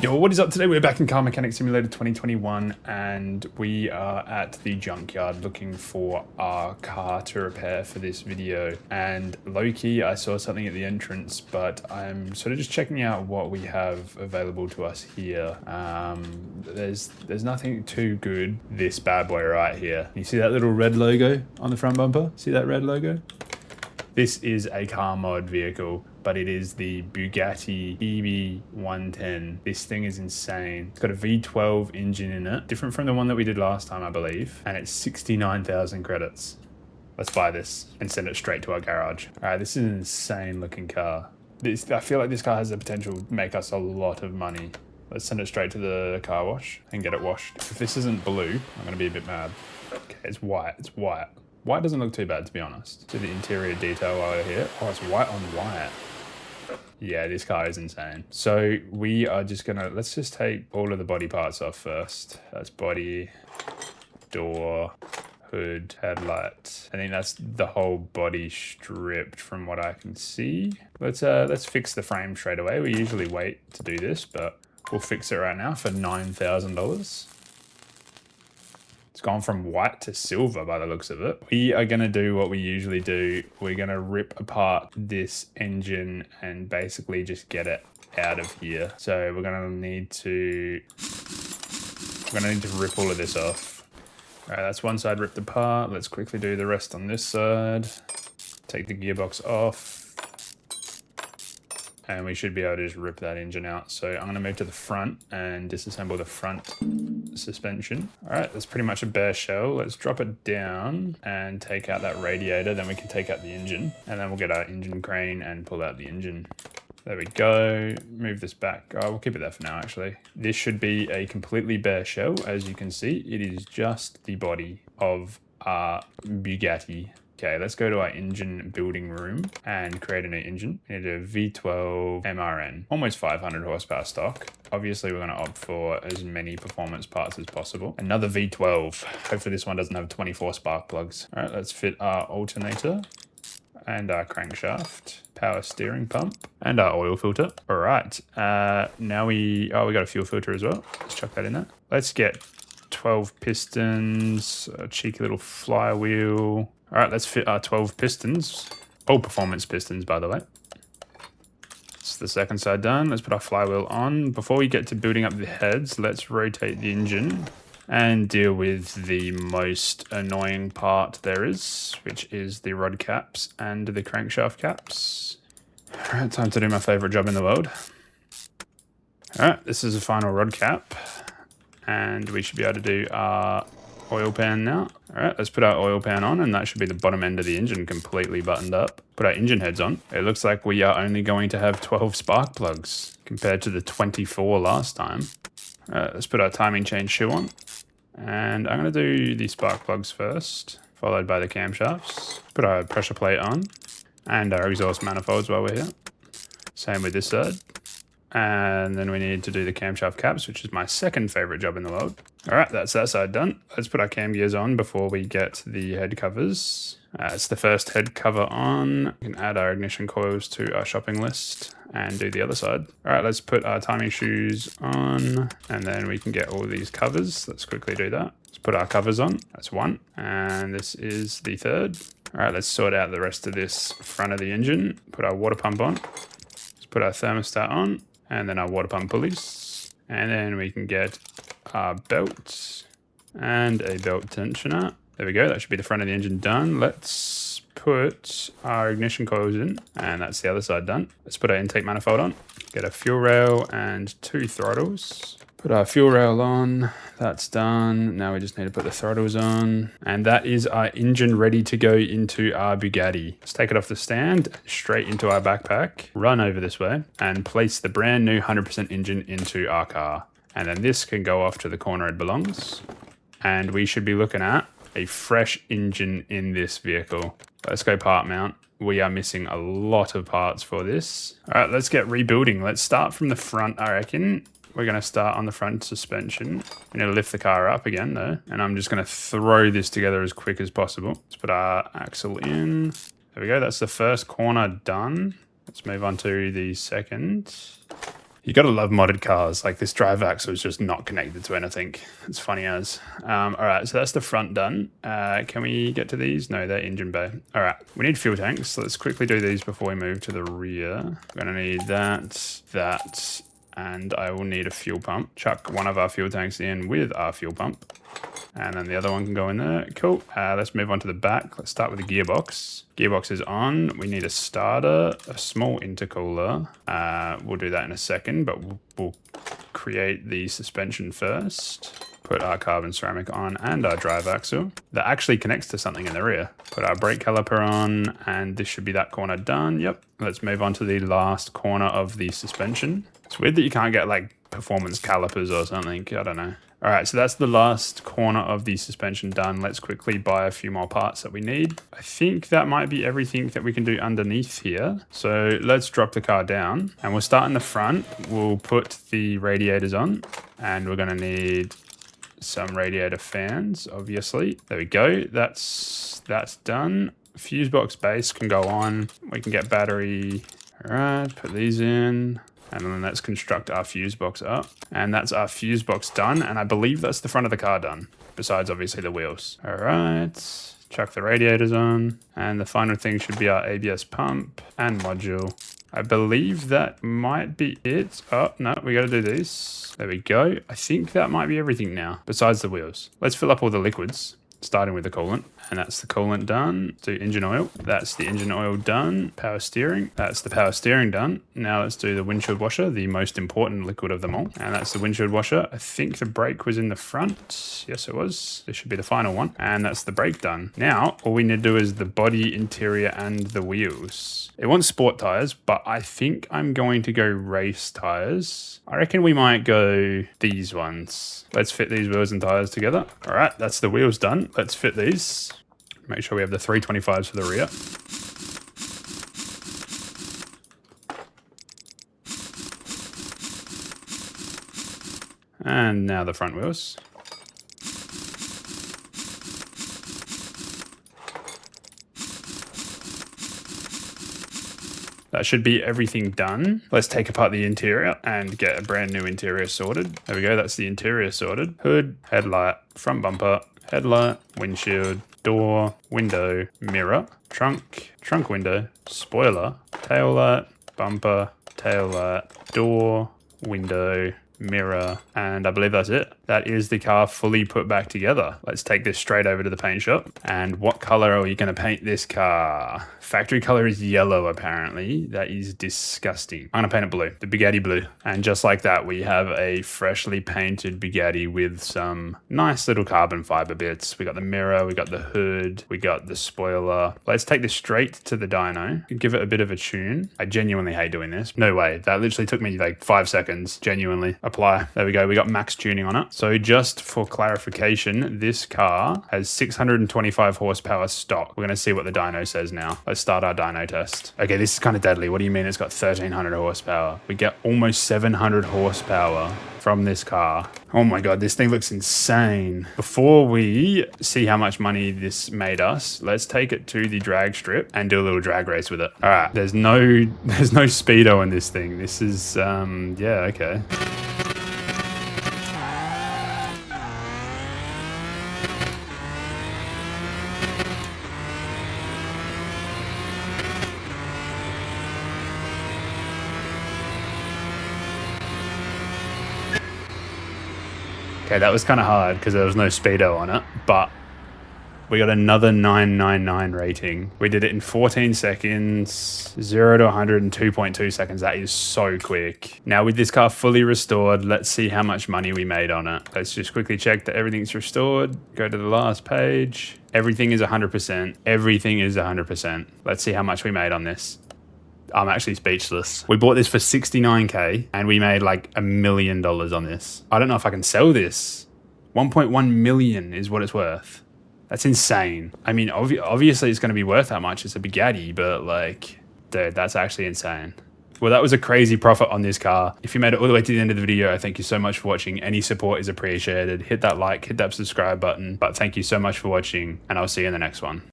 Yo, what is up? Today we're back in Car Mechanic Simulator 2021 and we are at the junkyard looking for our car to repair for this video. And low-key, I saw something at the entrance, but I'm sort of just checking out what we have available to us here. There's nothing too good this bad boy right here. You see that little red logo on the front bumper? See that red logo? This is a car mod vehicle, but it is the Bugatti EB 110. This thing is insane. It's got a V12 engine in it, different from the one that we did last time, I believe, and it's 69,000 credits. Let's buy this and send it straight to our garage. All right, this is an insane looking car. I feel like this car has the potential to make us a lot of money. Let's send it straight to the car wash and get it washed. If this isn't blue, I'm gonna be a bit mad. Okay, it's white, it's white. White doesn't look too bad, to be honest. To the interior detail while we're here. Oh, it's white on white. Yeah, this car is insane. So we are just gonna, let's just take all of the body parts off first. That's body, door, hood, headlight. I think that's the whole body stripped from what I can see. Let's fix the frame straight away. We usually wait to do this, but we'll fix it right now for $9,000. It's gone from white to silver by the looks of it. We are going to do what we usually do. We're going to rip apart this engine and basically just get it out of here. So we're going to need to rip all of this off. All right, that's one side ripped apart. Let's quickly do the rest on this side. Take the gearbox off. And we should be able to just rip that engine out. So I'm gonna move to the front and disassemble the front suspension. All right, that's pretty much a bare shell. Let's drop it down and take out that radiator. Then we can take out the engine and then we'll get our engine crane and pull out the engine. There we go. Move this back. Oh, we'll keep it there for now, actually. This should be a completely bare shell. As you can see, it is just the body of our Bugatti. Okay, let's go to our engine building room and create a new engine. We need a V12 MRN, almost 500 horsepower stock. Obviously, we're going to opt for as many performance parts as possible. Another V12. Hopefully this one doesn't have 24 spark plugs. All right, let's fit our alternator and our crankshaft, power steering pump, and our oil filter. All right, now we got a fuel filter as well. Let's chuck that in there. Let's get 12 pistons, a cheeky little flywheel. All right, let's fit our 12 pistons. All performance pistons, by the way. It's the second side done. Let's put our flywheel on. Before we get to building up the heads, let's rotate the engine and deal with the most annoying part there is, which is the rod caps and the crankshaft caps. All right, time to do my favorite job in the world. All right, this is the final rod cap. And we should be able to do our oil pan now. All right, let's put our oil pan on and that should be the bottom end of the engine completely buttoned up. Put our engine heads on. It looks like we are only going to have 12 spark plugs compared to the 24 last time. All right, let's put our timing chain shoe on. And I'm gonna do the spark plugs first, followed by the camshafts. Put our pressure plate on and our exhaust manifolds while we're here. Same with this side. And then we need to do the camshaft caps, which is my second favorite job in the world. All right, that's that side done. Let's put our cam gears on before we get the head covers. It's the first head cover on. We can add our ignition coils to our shopping list and do the other side. All right, let's put our timing shoes on and then we can get all these covers. Let's quickly do that. Let's put our covers on. That's one. And this is the third. All right, let's sort out the rest of this front of the engine. Put our water pump on. Let's put our thermostat on. And then our water pump pulleys. And then we can get our belts and a belt tensioner. There we go, that should be the front of the engine done. Let's put our ignition coils in, and that's the other side done. Let's put our intake manifold on, get a fuel rail and 2 throttles. Put our fuel rail on, that's done. Now we just need to put the throttles on. And that is our engine ready to go into our Bugatti. Let's take it off the stand, straight into our backpack, run over this way, and place the brand new 100% engine into our car. And then this can go off to the corner it belongs. And we should be looking at a fresh engine in this vehicle. Let's go part mount. We are missing a lot of parts for this. All right, let's get rebuilding. Let's start from the front, I reckon. We're going to start on the front suspension. We need to lift the car up again though. And I'm just going to throw this together as quick as possible. Let's put our axle in. There we go. That's the first corner done. Let's move on to the second. You gotta love modded cars. Like this drive axle is just not connected to anything. It's funny as. All right, so that's the front done. Can we get to these? No, they're engine bay. All right, we need fuel tanks. So let's quickly do these before we move to the rear. We're gonna need that, and I will need a fuel pump. Chuck one of our fuel tanks in with our fuel pump. And then the other one can go in there. Cool. Let's move on to the back. Let's start with the gearbox. Gearbox is on. We need a starter, a small intercooler. We'll do that in a second, but we'll create the suspension first. Put our carbon ceramic on and our drive axle. That actually connects to something in the rear. Put our brake caliper on, and this should be that corner done. Yep. Let's move on to the last corner of the suspension. It's weird that you can't get like performance calipers or something. I don't know. All right, so that's the last corner of the suspension done. Let's quickly buy a few more parts that we need. I think that might be everything that we can do underneath here. So let's drop the car down and we'll start in the front. We'll put the radiators on and we're gonna need some radiator fans, obviously. There we go, that's done. Fuse box base can go on. We can get battery. All right, put these in. And then let's construct our fuse box up. And that's our fuse box done. And I believe that's the front of the car done, besides obviously the wheels. All right, chuck the radiators on. And the final thing should be our ABS pump and module. I believe that might be it. Oh, no, we got to do these. There we go. I think that might be everything now, besides the wheels. Let's fill up all the liquids, starting with the coolant. And that's the coolant done. Let's do engine oil. That's the engine oil done. Power steering. That's the power steering done. Now let's do the windshield washer, the most important liquid of them all. And that's the windshield washer. I think the brake was in the front. Yes, it was. This should be the final one. And that's the brake done. Now, all we need to do is the body, interior, and the wheels. It wants sport tires, but I think I'm going to go race tires. I reckon we might go these ones. Let's fit these wheels and tires together. All right, that's the wheels done. Let's fit these. Make sure we have the 325s for the rear. And now the front wheels. That should be everything done. Let's take apart the interior and get a brand new interior sorted. There we go, that's the interior sorted. Hood, headlight, front bumper, headlight, windshield, door, window, mirror, trunk window, spoiler, tail light, bumper, tail light, door, window, mirror, and I believe that's it. That is the car fully put back together. Let's take this straight over to the paint shop. And what color are we going to paint this car? Factory color is yellow, apparently. That is disgusting. I'm going to paint it blue, the Bugatti blue. And just like that, we have a freshly painted Bugatti with some nice little carbon fiber bits. We got the mirror, we got the hood, we got the spoiler. Let's take this straight to the dyno, give it a bit of a tune. I genuinely hate doing this. No way. That literally took me like 5 seconds, genuinely. Apply. There we go. We got max tuning on it. So just for clarification, this car has 625 horsepower stock. We're going to see what the dyno says now. Let's start our dyno test. Okay, this is kind of deadly. What do you mean it's got 1300 horsepower? We get almost 700 horsepower from this car. Oh my God, this thing looks insane. Before we see how much money this made us, let's take it to the drag strip and do a little drag race with it. All right, there's no speedo in this thing. This is, yeah, okay. Okay, that was kind of hard because there was no speedo on it, but we got another 999 rating. We did it in 14 seconds, 0 to 100 in 2.2 seconds. That is so quick. Now with this car fully restored, let's see how much money we made on it. Let's just quickly check that everything's restored. Go to the last page. Everything is 100%. Everything is 100%. Let's see how much we made on this. I'm actually speechless. We bought this for $69K and we made like $1 million on this. I don't know if I can sell this. 1.1 million is what it's worth. That's insane. I mean, obviously it's going to be worth that much. It's a Bugatti, but like, dude, that's actually insane. Well, that was a crazy profit on this car. If you made it all the way to the end of the video, I thank you so much for watching. Any support is appreciated. Hit that like, hit that subscribe button. But thank you so much for watching and I'll see you in the next one.